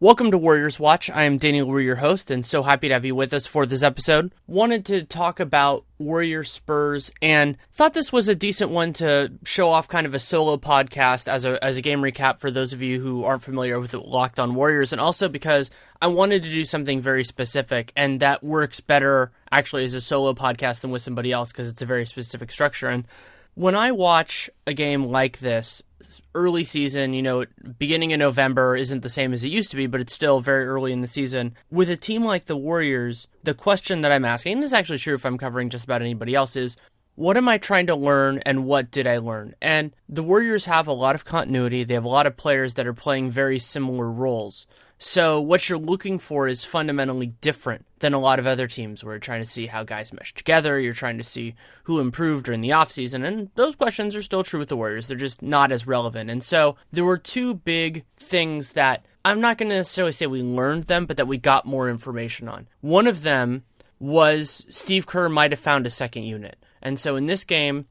Welcome to Warriors Watch. I am Danny Leroux, your host, and so happy to have you with us for this episode. Wanted to talk about Warriors-Spurs, and thought this was a decent one to show off kind of a solo podcast as a game recap for those of you who aren't familiar with Locked On Warriors, and also because I wanted to do something very specific, and that works better actually as a solo podcast than with somebody else because it's a very specific structure. And when I watch a game like this, early season, beginning of November isn't the same as it used to be, but it's still very early in the season. With a team like the Warriors, the question that I'm asking, and this is actually true if I'm covering just about anybody else, is what am I trying to learn and what did I learn? And the Warriors have a lot of continuity. They have a lot of players that are playing very similar roles. So what you're looking for is fundamentally different than a lot of other teams where you're trying to see how guys mesh together, you're trying to see who improved during the offseason, and those questions are still true with the Warriors. They're just not as relevant. And so there were two big things that I'm not going to necessarily say we learned them, but that we got more information on. One of them was Steve Kerr might have found a second unit. And so in this game,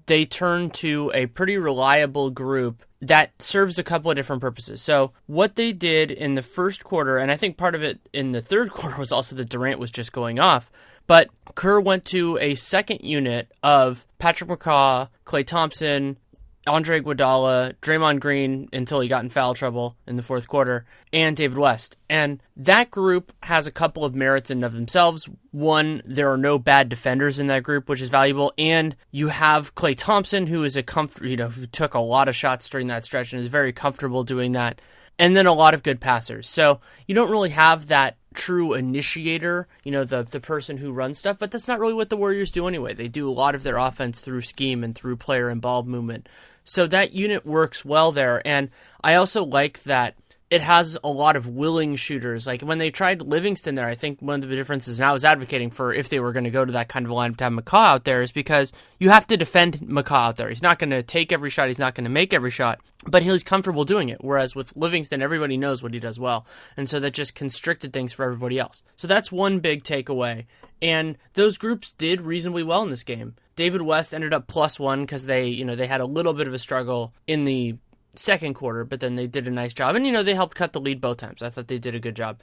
they turned to a pretty reliable group that serves a couple of different purposes. So what they did in the first quarter, and I think part of it in the third quarter was also that Durant was just going off, but Kerr went to a second unit of Patrick McCaw, Klay Thompson, Andre Iguodala, Draymond Green until he got in foul trouble in the fourth quarter, and David West. And that group has a couple of merits in and of themselves. One, there are no bad defenders in that group, which is valuable, and you have Klay Thompson, who is who took a lot of shots during that stretch and is very comfortable doing that, and then a lot of good passers. So you don't really have that true initiator, the person who runs stuff, but that's not really what the Warriors do anyway. They do a lot of their offense through scheme and through player and ball movement. So that unit works well there, and I also like that it has a lot of willing shooters. Like when they tried Livingston there, I think one of the differences, and I was advocating for if they were going to go to that kind of a lineup to have McCaw out there, is because you have to defend McCaw out there. He's not going to take every shot, he's not going to make every shot, but he's comfortable doing it. Whereas with Livingston, everybody knows what he does well, and so that just constricted things for everybody else. So that's one big takeaway, and those groups did reasonably well in this game. David West ended up +1 because they had a little bit of a struggle in the second quarter, but then they did a nice job. And, they helped cut the lead both times. I thought they did a good job.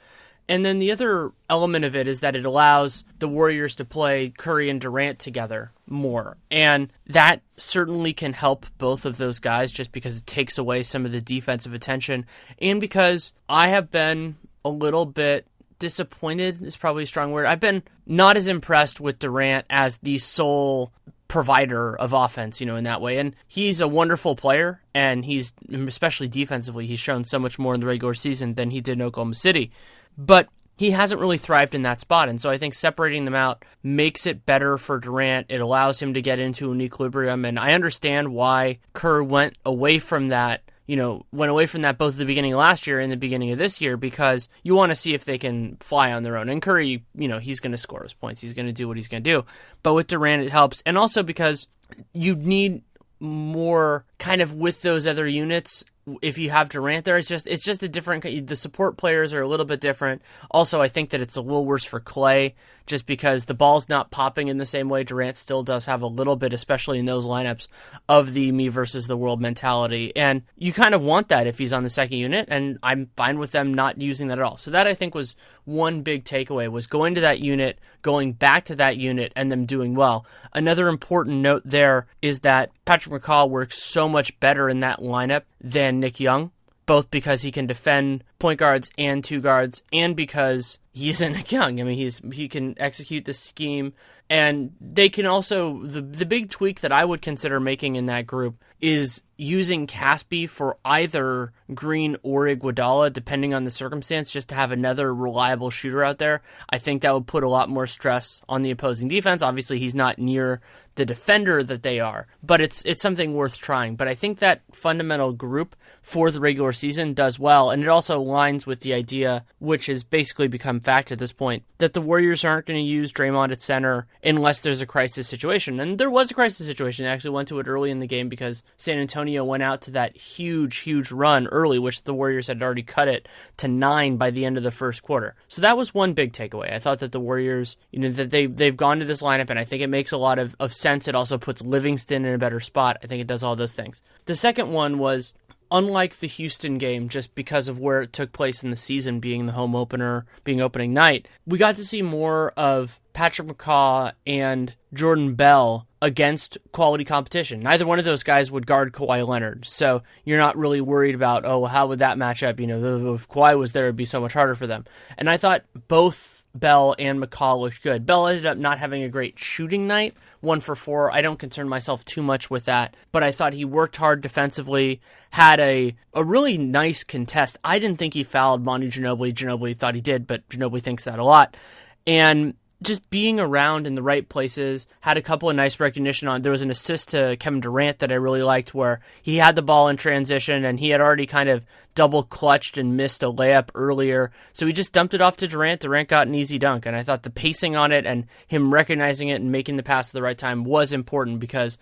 And then the other element of it is that it allows the Warriors to play Curry and Durant together more. And that certainly can help both of those guys just because it takes away some of the defensive attention. And because I have been a little bit disappointed is probably a strong word. I've been not as impressed with Durant as the sole provider of offense, in that way. And he's a wonderful player, and he's, especially defensively, he's shown so much more in the regular season than he did in Oklahoma City. But he hasn't really thrived in that spot, and so I think separating them out makes it better for Durant. It allows him to get into an equilibrium, and I understand why Kerr went away from that both at the beginning of last year and the beginning of this year, because you want to see if they can fly on their own. And Curry, he's going to score his points. He's going to do what he's going to do. But with Durant, it helps. And also because you need more kind of with those other units. If you have Durant there, it's just a different, the support players are a little bit different. Also, I think that it's a little worse for Klay just because the ball's not popping in the same way. Durant still does have a little bit, especially in those lineups, of the me versus the world mentality. And you kind of want that if he's on the second unit, and I'm fine with them not using that at all. So that, I think, was one big takeaway, was going to that unit, going back to that unit, and them doing well. Another important note there is that Patrick McCaw works so much better in that lineup than Nick Young, both because he can defend point guards and two guards, and because he isn't Nick Young. I mean, he can execute the scheme, and they can also, the big tweak that I would consider making in that group is using Caspi for either Green or Iguodala, depending on the circumstance, just to have another reliable shooter out there. I think that would put a lot more stress on the opposing defense. Obviously, he's not near the defender that they are, but it's something worth trying. But I think that fundamental group for the regular season does well, and it also aligns with the idea, which has basically become fact at this point, that the Warriors aren't going to use Draymond at center unless there's a crisis situation. And there was a crisis situation. They actually went to it early in the game because San Antonio went out to that huge run early, which the Warriors had already cut it to 9 by the end of the first quarter. So that was one big takeaway. I thought that the Warriors, that they've gone to this lineup, and I think it makes a lot of sense. It also puts Livingston in a better spot. I think it does all those things. The second one was unlike the Houston game, just because of where it took place in the season, being the home opener, being opening night, we got to see more of Patrick McCaw and Jordan Bell against quality competition. Neither one of those guys would guard Kawhi Leonard, so you're not really worried about, how would that match up? If Kawhi was there, it'd be so much harder for them. And I thought both Bell and McCaw looked good. Bell ended up not having a great shooting night, 1 for 4. I don't concern myself too much with that, but I thought he worked hard defensively, had a really nice contest. I didn't think he fouled Manu Ginobili. Ginobili thought he did, but Ginobili thinks that a lot. And just being around in the right places, had a couple of nice recognition on. There was an assist to Kevin Durant that I really liked where he had the ball in transition and he had already kind of double clutched and missed a layup earlier. So he just dumped it off to Durant. Durant got an easy dunk. And I thought the pacing on it and him recognizing it and making the pass at the right time was important because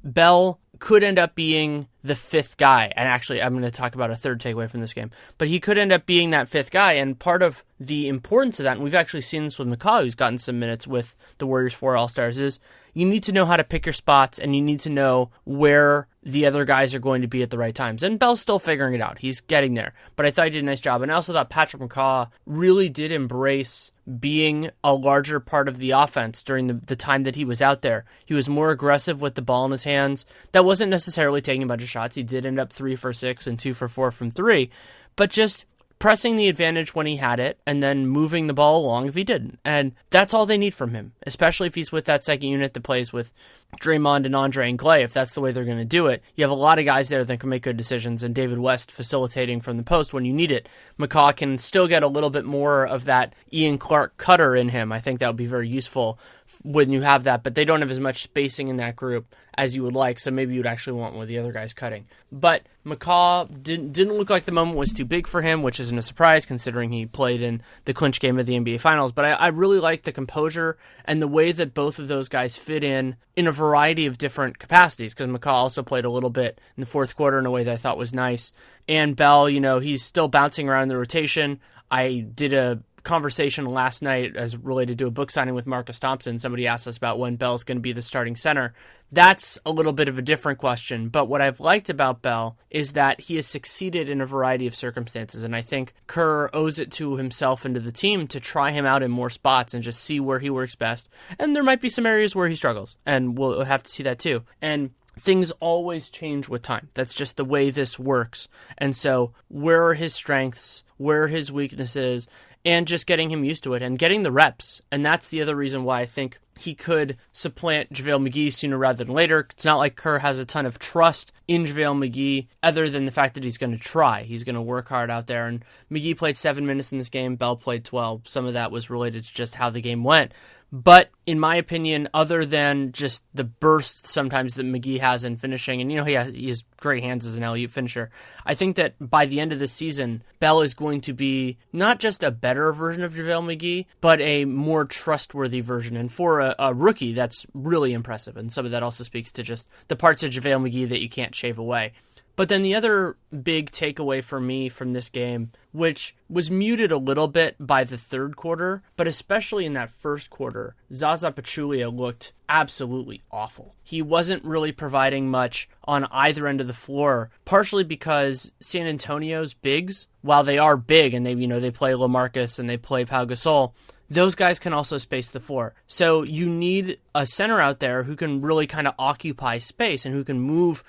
Bell could end up being the fifth guy. And actually, I'm going to talk about a third takeaway from this game. But he could end up being that fifth guy. And part of the importance of that, and we've actually seen this with McCaw, who's gotten some minutes with the Warriors 4 All-Stars, is you need to know how to pick your spots and you need to know where the other guys are going to be at the right times. And Bell's still figuring it out. He's getting there. But I thought he did a nice job. And I also thought Patrick McCaw really did embrace being a larger part of the offense during the time that he was out there. He was more aggressive with the ball in his hands. That wasn't necessarily taking a bunch of shots. He did end up 3 for 6 and 2 for 4 from 3. But just pressing the advantage when he had it, and then moving the ball along if he didn't. And that's all they need from him, especially if he's with that second unit that plays with Draymond and Andre and Clay. If that's the way they're going to do it, you have a lot of guys there that can make good decisions, and David West facilitating from the post when you need it. McCaw can still get a little bit more of that Ian Clark cutter in him. I think that would be very useful when you have that, but they don't have as much spacing in that group as you would like, so maybe you'd actually want one of the other guys cutting. But McCaw didn't look like the moment was too big for him, which isn't a surprise considering he played in the clinch game of the NBA Finals. But I really like the composure and the way that both of those guys fit in a variety of different capacities, because McCaw also played a little bit in the fourth quarter in a way that I thought was nice. And Bell, he's still bouncing around in the rotation. I did a conversation last night as related to a book signing with Marcus Thompson. Somebody asked us about when Bell's going to be the starting center. That's a little bit of a different question, but what I've liked about Bell is that he has succeeded in a variety of circumstances, and I think Kerr owes it to himself and to the team to try him out in more spots and just see where he works best. And there might be some areas where he struggles, and we'll have to see that too. And things always change with time. That's just the way this works. And so where are his strengths? Where are his weaknesses? And just getting him used to it and getting the reps. And that's the other reason why I think he could supplant JaVale McGee sooner rather than later. It's not like Kerr has a ton of trust in JaVale McGee other than the fact that he's going to try. He's going to work hard out there. And McGee played 7 minutes in this game. Bell played 12. Some of that was related to just how the game went. But in my opinion, other than just the burst sometimes that McGee has in finishing, and he has great hands as an alley-oop finisher, I think that by the end of the season, Bell is going to be not just a better version of JaVale McGee, but a more trustworthy version. And for a rookie, that's really impressive. And some of that also speaks to just the parts of JaVale McGee that you can't shave away. But then the other big takeaway for me from this game, which was muted a little bit by the third quarter, but especially in that first quarter, Zaza Pachulia looked absolutely awful. He wasn't really providing much on either end of the floor, partially because San Antonio's bigs, while they are big and they play LaMarcus and they play Pau Gasol, those guys can also space the floor. So you need a center out there who can really kind of occupy space and who can move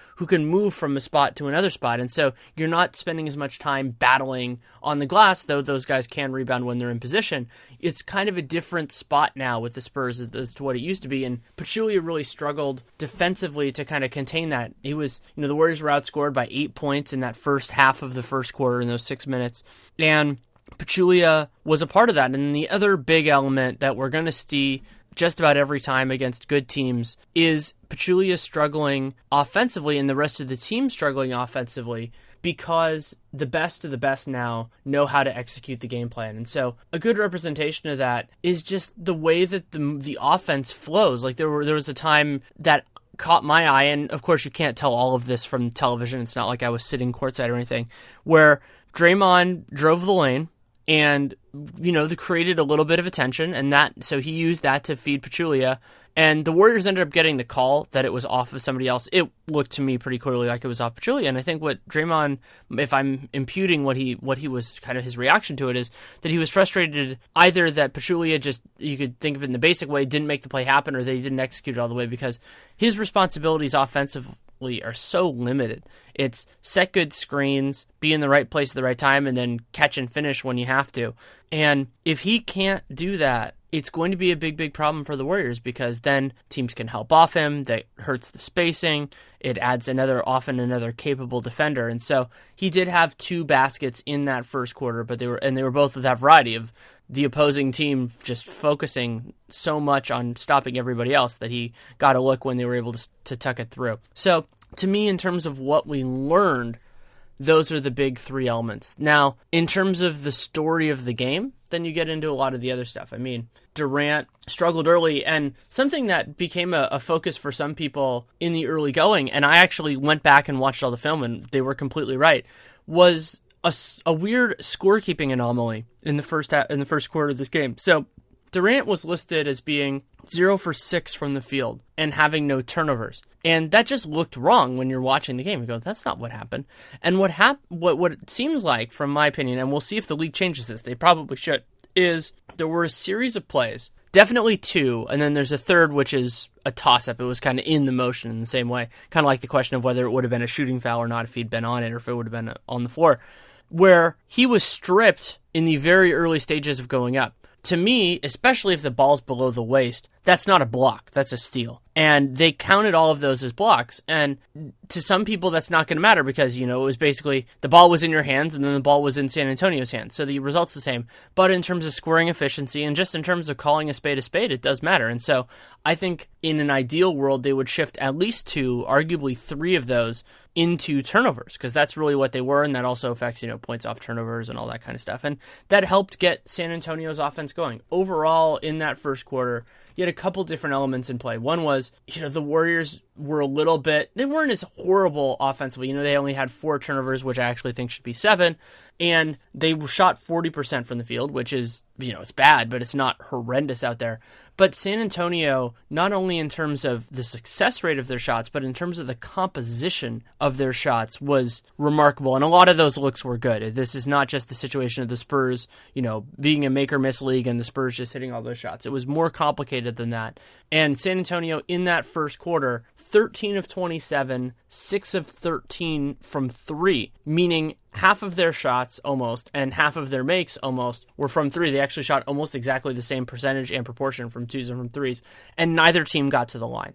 from a spot to another spot. And so you're not spending as much time battling on the glass, though those guys can rebound when they're in position. It's kind of a different spot now with the Spurs as to what it used to be. And Pachulia really struggled defensively to kind of contain that. He was, the Warriors were outscored by 8 points in that first half of the first quarter in those 6 minutes. And Pachulia was a part of that. And the other big element that we're going to see just about every time against good teams is Pachulia struggling offensively and the rest of the team struggling offensively because the best of the best now know how to execute the game plan. And so a good representation of that is just the way that the offense flows. Like there was a time that caught my eye, and of course you can't tell all of this from television. It's not like I was sitting courtside or anything, where Draymond drove the lane and created a little bit of attention, and so he used that to feed Pachulia. And the Warriors ended up getting the call that it was off of somebody else. It looked to me pretty clearly like it was off Pachulia. And I think what Draymond, if I'm imputing what he was kind of his reaction to it, is that he was frustrated either that Pachulia just, you could think of it in the basic way, didn't make the play happen, or that he didn't execute it all the way, because his responsibilities offensively are so limited. It's set good screens, be in the right place at the right time, and then catch and finish when you have to. And if he can't do that, it's going to be a big, big problem for the Warriors, because then teams can help off him. That hurts the spacing. It adds often another capable defender. And so he did have 2 baskets in that first quarter, but they were both of that variety of the opposing team just focusing so much on stopping everybody else that he got a look when they were able to tuck it through. So to me, in terms of what we learned, those are the big 3 elements. Now, in terms of the story of the game, then you get into a lot of the other stuff. I mean, Durant struggled early, and something that became a focus for some people in the early going, and I actually went back and watched all the film, and they were completely right, was a weird scorekeeping anomaly in the first quarter of this game. So Durant was listed as being 0 for 6 from the field and having no turnovers. And that just looked wrong when you're watching the game. You go, that's not what happened. And what it seems like, from my opinion, and we'll see if the league changes this, they probably should, is there were a series of plays, definitely 2, and then there's a third, which is a toss-up. It was kind of in the motion in the same way, kind of like the question of whether it would have been a shooting foul or not if he'd been on it, or if it would have been on the floor, where he was stripped in the very early stages of going up. To me, especially if the ball's below the waist, that's not a block, that's a steal. And they counted all of those as blocks. And to some people, that's not going to matter, because, it was basically the ball was in your hands and then the ball was in San Antonio's hands. So the result's the same. But in terms of scoring efficiency and just in terms of calling a spade, it does matter. And so I think in an ideal world, they would shift at least 2, arguably 3 of those into turnovers, because that's really what they were. And that also affects, points off turnovers and all that kind of stuff. And that helped get San Antonio's offense going. Overall, in that first quarter, you had a couple different elements in play. One was, the Warriors were they weren't as horrible offensively. They only had 4 turnovers, which I actually think should be 7. And they shot 40% from the field, which is, it's bad, but it's not horrendous out there. But San Antonio, not only in terms of the success rate of their shots, but in terms of the composition of their shots, was remarkable. And a lot of those looks were good. This is not just the situation of the Spurs, being a make-or-miss league and the Spurs just hitting all those shots. It was more complicated than that. And San Antonio, in that first quarter, 13 of 27, 6 of 13 from 3, meaning half of their shots almost and half of their makes almost were from 3. They actually shot almost exactly the same percentage and proportion from 2s and from 3s, and neither team got to the line.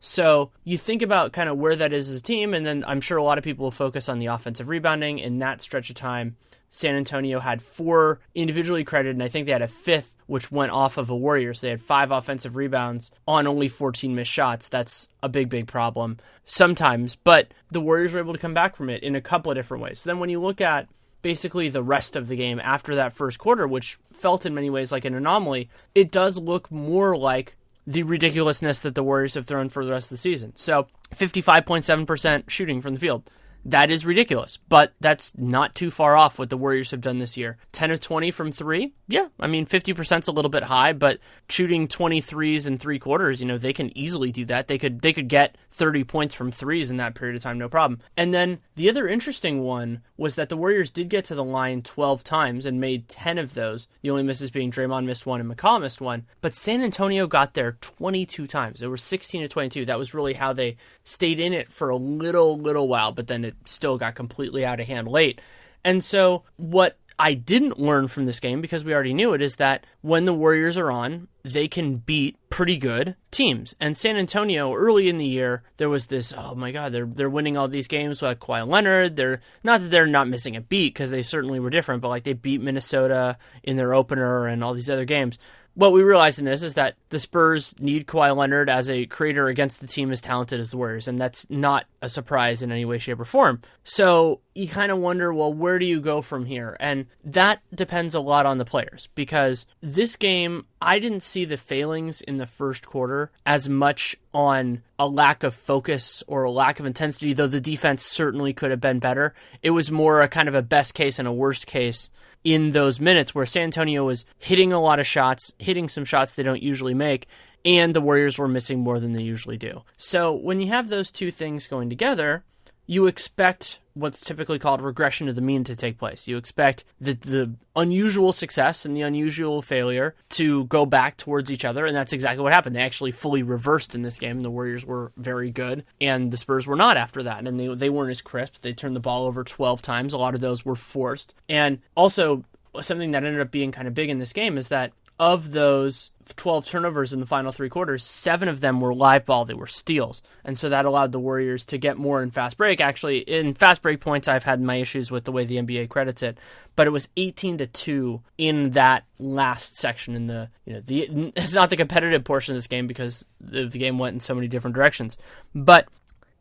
So you think about kind of where that is as a team, and then I'm sure a lot of people will focus on the offensive rebounding. In that stretch of time, San Antonio had 4 individually credited, and I think they had a 5th, which went off of a Warrior. So they had 5 offensive rebounds on only 14 missed shots. That's a big, big problem sometimes. But the Warriors were able to come back from it in a couple of different ways. So then when you look at basically the rest of the game after that first quarter, which felt in many ways like an anomaly, it does look more like the ridiculousness that the Warriors have thrown for the rest of the season. So 55.7% shooting from the field. That is ridiculous, but that's not too far off what the Warriors have done this year. 10 of 20 from 3. Yeah, I mean, 50% is a little bit high, but shooting 23s and 3/4, they can easily do that. They could get 30 points from 3s in that period of time, no problem. And then the other interesting one was that the Warriors did get to the line 12 times and made 10 of those. The only misses being Draymond missed 1 and McCaw missed 1. But San Antonio got there 22 times. It was 16 to 22. That was really how they stayed in it for a little while, but then it still got completely out of hand late. And so what I didn't learn from this game, because we already knew it, is that when the Warriors are on, they can beat pretty good teams. And San Antonio, early in the year, there was this, oh my God, they're winning all these games with Kawhi Leonard. They're not that they're not missing a beat, because they certainly were different, but like they beat Minnesota in their opener and all these other games. What we realized in this is that the Spurs need Kawhi Leonard as a creator against the team as talented as the Warriors, and that's not a surprise in any way, shape, or form. So you kind of wonder, well, where do you go from here? And that depends a lot on the players, because this game, I didn't see the failings in the first quarter as much on a lack of focus or a lack of intensity, though the defense certainly could have been better. It was more a kind of a best case and a worst case in those minutes where San Antonio was hitting a lot of shots, hitting some shots they don't usually make, and the Warriors were missing more than they usually do. So when you have those two things going together, you expect what's typically called regression to the mean to take place. You expect the unusual success and the unusual failure to go back towards each other, and that's exactly what happened. They actually fully reversed in this game. The Warriors were very good, and the Spurs were not after that, and they weren't as crisp. They turned the ball over 12 times. A lot of those were forced. And also, something that ended up being kind of big in this game is that of those 12 turnovers in the final three quarters, 7 of them were live ball. They were steals. And so that allowed the Warriors to get more in fast break. Actually, in fast break points, I've had my issues with the way the NBA credits it, but it was 18-2 in that last section in it's not the competitive portion of this game because the game went in so many different directions. But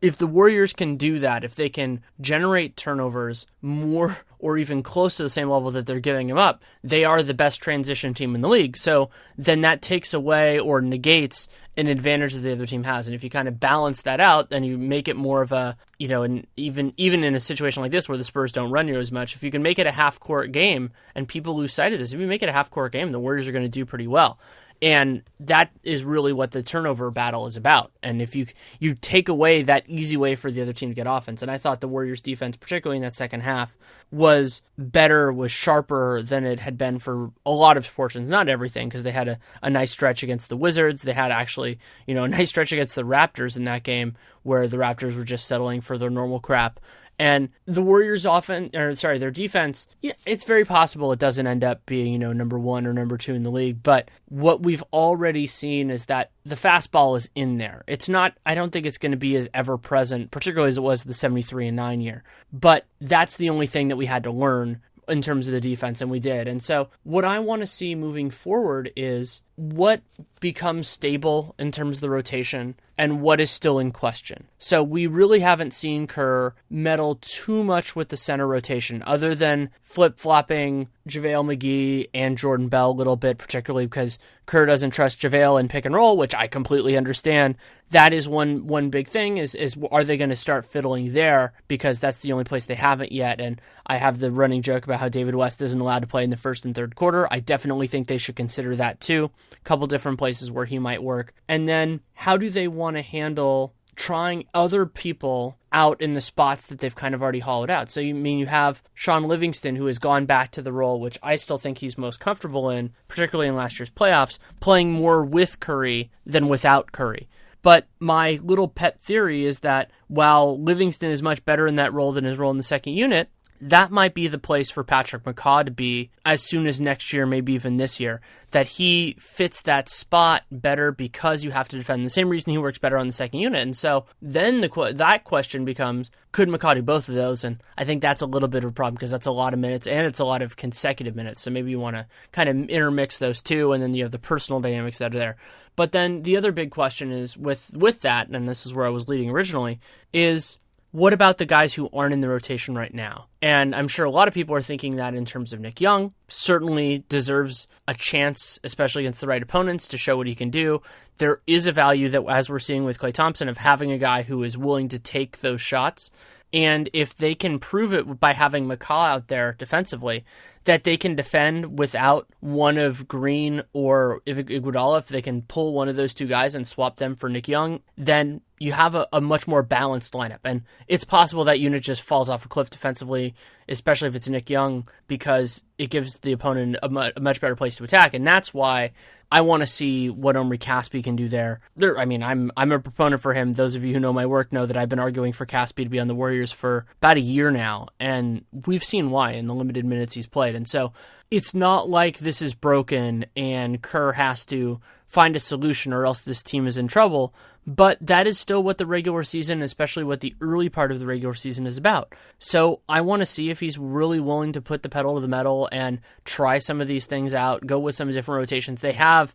if the Warriors can do that, if they can generate turnovers more or even close to the same level that they're giving them up, they are the best transition team in the league. So then that takes away or negates an advantage that the other team has. And if you kind of balance that out, then you make it more of a, and even in a situation like this where the Spurs don't run you as much, if you can make it a half-court game, and people lose sight of this, if you make it a half-court game, the Warriors are going to do pretty well. And that is really what the turnover battle is about. And if you take away that easy way for the other team to get offense, and I thought the Warriors' defense, particularly in that second half, was better, was sharper than it had been for a lot of portions. Not everything, because they had a nice stretch against the Wizards. They had actually, a nice stretch against the Raptors in that game where the Raptors were just settling for their normal crap. And the Warriors their defense, it's very possible it doesn't end up being, number 1 or number 2 in the league. But what we've already seen is that the fastball is in there. It's not, I don't think it's going to be as ever present, particularly as it was the 73-9 year. But that's the only thing that we had to learn in terms of the defense, and we did. And so what I want to see moving forward is what becomes stable in terms of the rotation and what is still in question. So we really haven't seen Kerr meddle too much with the center rotation other than flip-flopping JaVale McGee and Jordan Bell a little bit, particularly because Kerr doesn't trust JaVale in pick and roll, which I completely understand. That is one big thing is are they going to start fiddling there, because that's the only place they haven't yet. And I have the running joke about how David West isn't allowed to play in the first and third quarter. I definitely think they should consider that too. A couple different places where he might work. And then how do they want to handle trying other people out in the spots that they've kind of already hollowed out? So you have Sean Livingston, who has gone back to the role which I still think he's most comfortable in, particularly in last year's playoffs, playing more with Curry than without Curry. But my little pet theory is that while Livingston is much better in that role than his role in the second unit, that might be the place for Patrick McCaw to be as soon as next year, maybe even this year, that he fits that spot better because you have to defend. The same reason he works better on the second unit. And so then that question becomes, could McCaw do both of those? And I think that's a little bit of a problem because that's a lot of minutes and it's a lot of consecutive minutes. So maybe you want to kind of intermix those two, and then you have the personal dynamics that are there. But then the other big question is with that, and this is where I was leading originally, is what about the guys who aren't in the rotation right now? And I'm sure a lot of people are thinking that in terms of Nick Young. Certainly deserves a chance, especially against the right opponents, to show what he can do. There is a value that, as we're seeing with Klay Thompson, of having a guy who is willing to take those shots. And if they can prove it by having McCaw out there defensively, that they can defend without one of Green or Iguodala, if they can pull one of those two guys and swap them for Nick Young, then you have a much more balanced lineup. And it's possible that unit just falls off a cliff defensively, especially if it's Nick Young, because it gives the opponent a much better place to attack. And that's why I want to see what Omri Caspi can do there. I'm a proponent for him. Those of you who know my work know that I've been arguing for Caspi to be on the Warriors for about a year now, and we've seen why in the limited minutes he's played. And so it's not like this is broken and Kerr has to find a solution or else this team is in trouble. But that is still what the regular season, especially what the early part of the regular season, is about. So I want to see if he's really willing to put the pedal to the metal and try some of these things out, go with some different rotations. They have,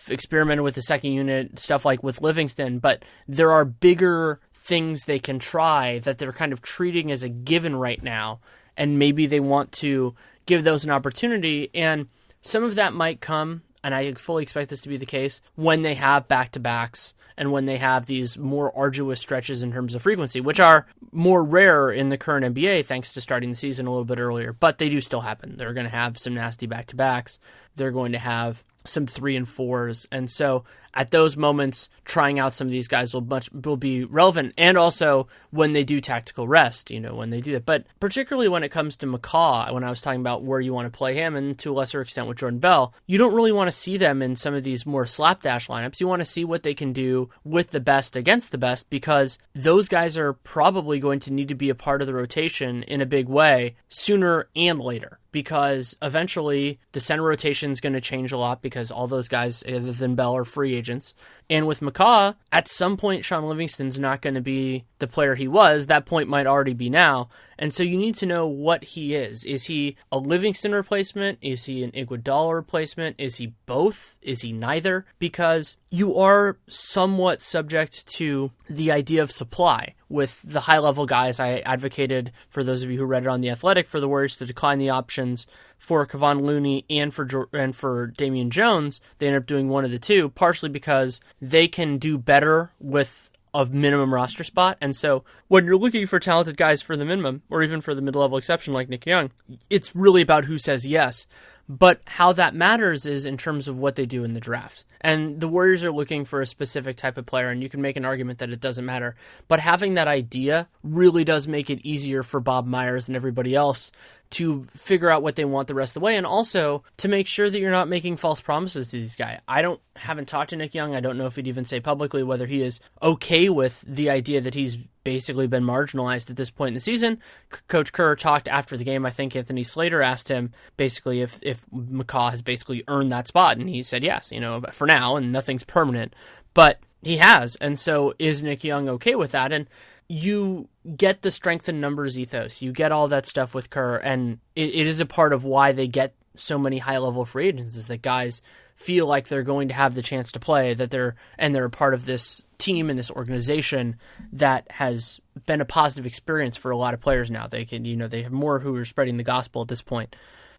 experimented with the second unit, stuff like with Livingston, but there are bigger things they can try that they're kind of treating as a given right now, and maybe they want to give those an opportunity. And some of that might come, and I fully expect this to be the case, when they have back-to-backs and when they have these more arduous stretches in terms of frequency, which are more rare in the current NBA thanks to starting the season a little bit earlier, but they do still happen. They're going to have some nasty back-to-backs. They're going to have some 3 and 4s. And so at those moments, trying out some of these guys will be relevant. And also when they do tactical rest, when they do that. But particularly when it comes to McCaw, when I was talking about where you want to play him, and to a lesser extent with Jordan Bell, you don't really want to see them in some of these more slapdash lineups. You want to see what they can do with the best against the best, because those guys are probably going to need to be a part of the rotation in a big way sooner and later. Because eventually the center rotation is going to change a lot because all those guys other than Bell are free agents. And with McCaw, at some point, Sean Livingston's not going to be the player he was. That point might already be now. And so you need to know what he is. Is he a Livingston replacement? Is he an Iguodala replacement? Is he both? Is he neither? Because you are somewhat subject to the idea of supply. With the high-level guys, I advocated, for those of you who read it on The Athletic, for the Warriors to decline the options for Kevon Looney and for Damian Jones. They ended up doing one of the two, partially because they can do better with a minimum roster spot. And so when you're looking for talented guys for the minimum, or even for the mid-level exception like Nick Young, it's really about who says yes. But how that matters is in terms of what they do in the draft. And the Warriors are looking for a specific type of player, and you can make an argument that it doesn't matter. But having that idea really does make it easier for Bob Myers and everybody else to figure out what they want the rest of the way, and also to make sure that you're not making false promises to these guys. I haven't talked to Nick Young. I don't know if he'd even say publicly whether he is okay with the idea that he's basically been marginalized at this point in the season. Coach Kerr talked after the game. I think Anthony Slater asked him basically if McCaw has basically earned that spot, and he said yes, for now, and nothing's permanent. But he has, and so is Nick Young okay with that? And you get the strength in numbers ethos. You get all that stuff with Kerr, and it is a part of why they get so many high-level free agents, is that guys feel like they're going to have the chance to play, that they're a part of this team and this organization that has been a positive experience for a lot of players now. They can, they have more who are spreading the gospel at this point.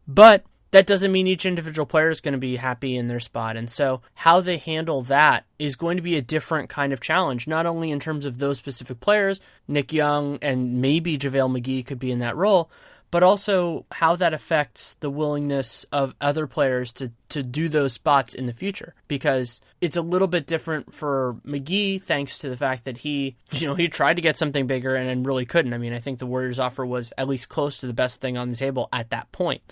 But that doesn't mean each individual player is going to be happy in their spot. And so how they handle that is going to be a different kind of challenge, not only in terms of those specific players, Nick Young and maybe JaVale McGee could be in that role, but also how that affects the willingness of other players to do those spots in the future. Because it's a little bit different for McGee, thanks to the fact that he tried to get something bigger and really couldn't. I mean, I think the Warriors' offer was at least close to the best thing on the table at that point.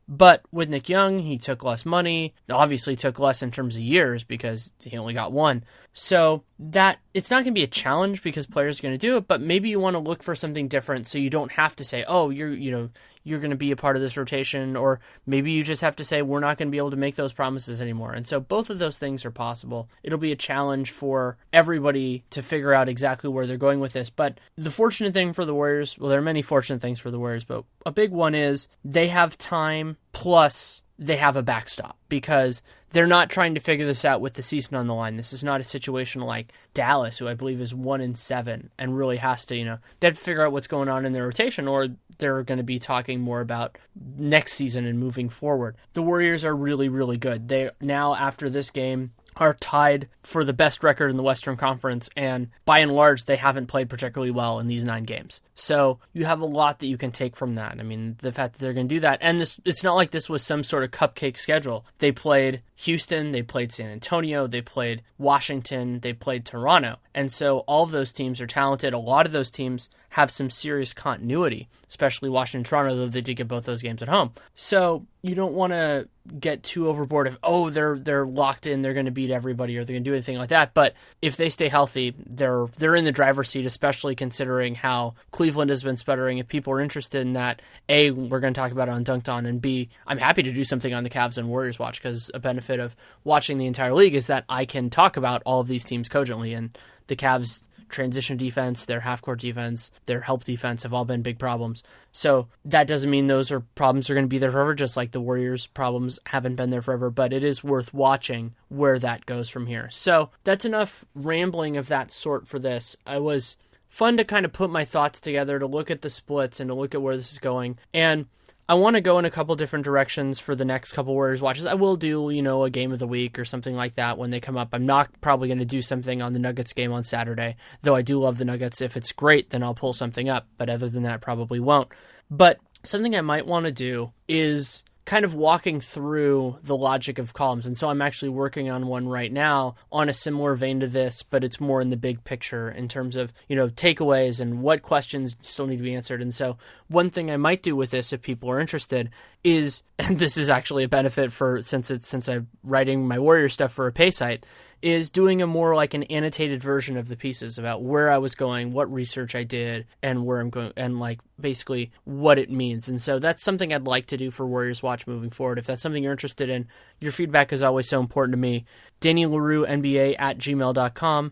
But with Nick Young, he took less money, obviously took less in terms of years because he only got one. So that it's not going to be a challenge because players are going to do it, but maybe you want to look for something different so you don't have to say, oh, you're going to be a part of this rotation, or maybe you just have to say we're not going to be able to make those promises anymore. And so both of those things are possible. It'll be a challenge for everybody to figure out exactly where they're going with this. But the fortunate thing for the Warriors, well, there are many fortunate things for the Warriors, but a big one is they have time, plus they have a backstop, because they're not trying to figure this out with the season on the line. This is not a situation like Dallas, who I believe is 1-7 and really has to, they have to figure out what's going on in their rotation, or they're going to be talking more about next season and moving forward. The Warriors are really, really good. They now, after this game, are tied for the best record in the Western Conference, and by and large, they haven't played particularly well in these 9 games. So you have a lot that you can take from that. I mean, the fact that they're going to do that, and it's not like this was some sort of cupcake schedule. They played Houston, they played San Antonio, they played Washington, they played Toronto, and so all of those teams are talented. A lot of those teams have some serious continuity, especially Washington and Toronto, though they did get both those games at home. So you don't want to get too overboard of, oh, they're locked in, they're going to beat everybody, or they're going to do anything like that. But if they stay healthy, they're in the driver's seat, especially considering how Cleveland has been sputtering. If people are interested in that, A, we're going to talk about it on Dunked On, and B, I'm happy to do something on the Cavs and Warriors Watch, because a benefit of watching the entire league is that I can talk about all of these teams cogently, and the Cavs' transition defense, their half-court defense, their help defense have all been big problems. So that doesn't mean those are problems are going to be there forever, just like the Warriors' problems haven't been there forever, but it is worth watching where that goes from here. So that's enough rambling of that sort for this. It was fun to kind of put my thoughts together, to look at the splits and to look at where this is going. And I want to go in a couple different directions for the next couple Warriors watches. I will do, a game of the week or something like that when they come up. I'm not probably going to do something on the Nuggets game on Saturday, though I do love the Nuggets. If it's great, then I'll pull something up. But other than that, probably won't. But something I might want to do is kind of walking through the logic of columns. And so I'm actually working on one right now on a similar vein to this, but it's more in the big picture in terms of, takeaways and what questions still need to be answered. And so one thing I might do with this, if people are interested, is, and this is actually a benefit since I'm writing my Warrior stuff for a pay site, is doing a more like an annotated version of the pieces about where I was going, what research I did, and where I'm going, and like basically what it means. And so that's something I'd like to do for Warriors Watch moving forward. If that's something you're interested in, your feedback is always so important to me. Danny Leroux, NBA @gmail.com.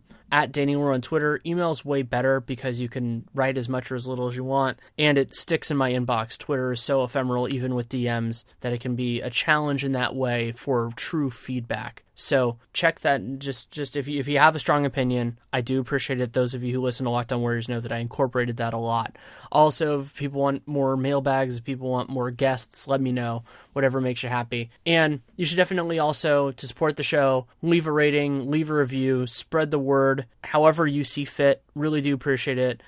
@Danny Leroux on Twitter. Email is way better because you can write as much or as little as you want, and it sticks in my inbox. Twitter is so ephemeral, even with DMs, that it can be a challenge in that way for true feedback. So check that. Just if you have a strong opinion, I do appreciate it. Those of you who listen to Locked On Warriors know that I incorporated that a lot. Also, if people want more mailbags, if people want more guests, let me know. Whatever makes you happy. And you should definitely also, to support the show, leave a rating, leave a review, spread the word, however you see fit. Really do appreciate it.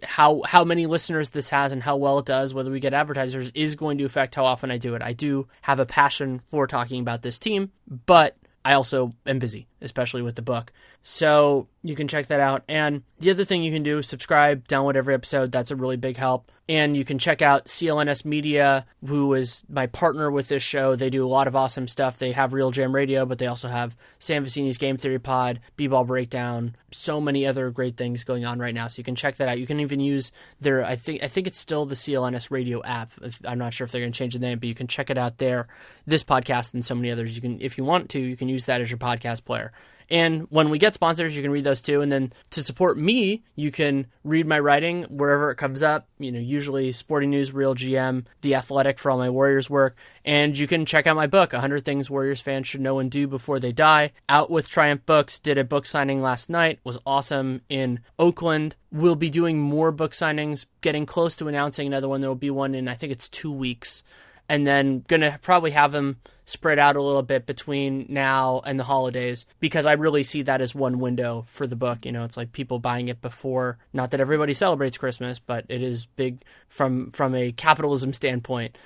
How many listeners this has and how well it does, whether we get advertisers, is going to affect how often I do it. I do have a passion for talking about this team, but I also am busy, especially with the book. So you can check that out. And the other thing you can do is subscribe, download every episode. That's a really big help. And you can check out CLNS Media, who is my partner with this show. They do a lot of awesome stuff. They have Real Jam Radio, but they also have Sam Vecini's Game Theory Pod, B-Ball Breakdown, so many other great things going on right now. So you can check that out. You can even use their, I think it's still the CLNS Radio app. I'm not sure if they're going to change the name, but you can check it out there. This podcast and so many others. You can, if you want to, you can use that as your podcast player. And when we get sponsors, you can read those too. And then to support me, you can read my writing wherever it comes up. Usually Sporting News, Real GM, The Athletic for all my Warriors work. And you can check out my book, 100 Things Warriors Fans Should Know and Do Before They Die. Out with Triumph Books. Did a book signing last night. Was awesome in Oakland. We'll be doing more book signings, getting close to announcing another one. There will be one in, I think it's 2 weeks. And then going to probably have them spread out a little bit between now and the holidays, because I really see that as one window for the book. It's like people buying it before, not that everybody celebrates Christmas, but it is big from a capitalism standpoint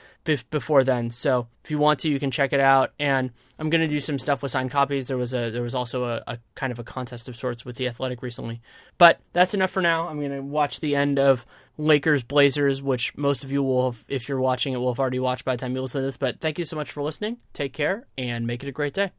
before then. So if you want to, you can check it out. And I'm going to do some stuff with signed copies. There was also a kind of a contest of sorts with The Athletic recently. But that's enough for now. I'm going to watch the end of Lakers Blazers, which most of you will have, if you're watching it, will have already watched by the time you listen to this. But thank you so much for listening. Take care and make it a great day.